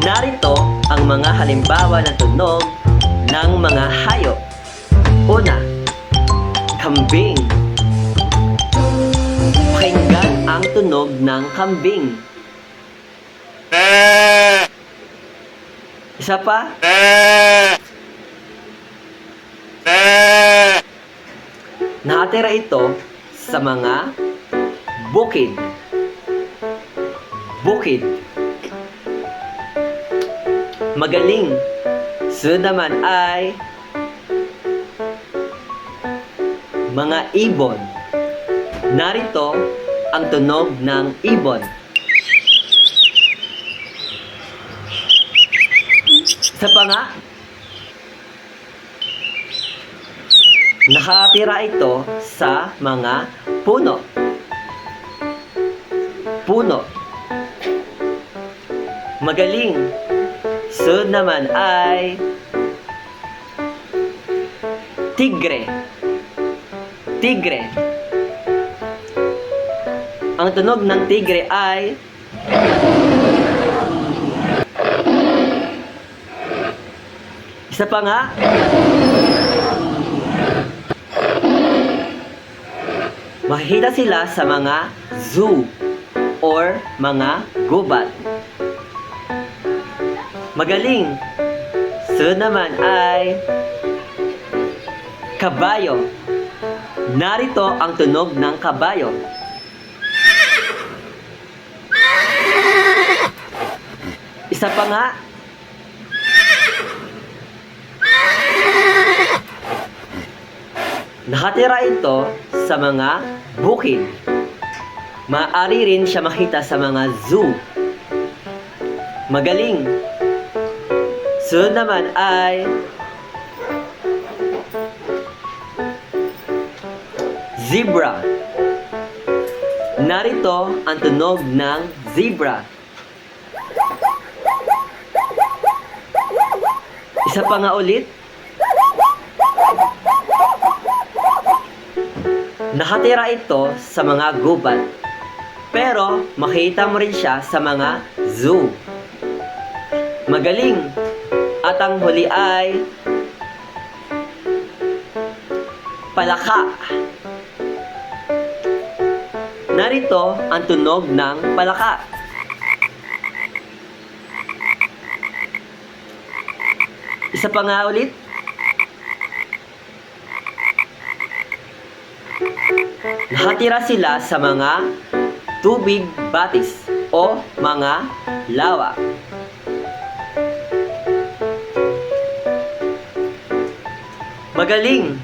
Narito ang mga halimbawa ng tunog ng mga hayop. Una, kambing. Pakinggan ang tunog ng kambing. Isa pa. Nakatira ito sa mga bukid. Bukid. Magaling. Sunod naman ay mga ibon. Narito ang tunog ng ibon. Isa pa nga. Nakatira ito sa mga puno. Puno. Magaling. Sunod naman ay tigre. Tigre. Ang tunog ng tigre ay isa pa nga. Makikita sila sa mga zoo or mga gubat. Magaling. Sunod naman ay kabayo. Narito ang tunog ng kabayo. Isa pa nga. Nakatira ito sa mga bukid. Maaari rin siya makita sa mga zoo. Magaling. Sunod naman ay zebra. Narito ang tunog ng zebra. Isa pa nga ulit. Nakatira ito sa mga gubat. Pero makita mo rin siya sa mga zoo. Magaling. At ang huli ay palaka. Narito ang tunog ng palaka. Isa pa nga ulit. Nakatira sila sa mga tubig batis o mga lawa. Magaling.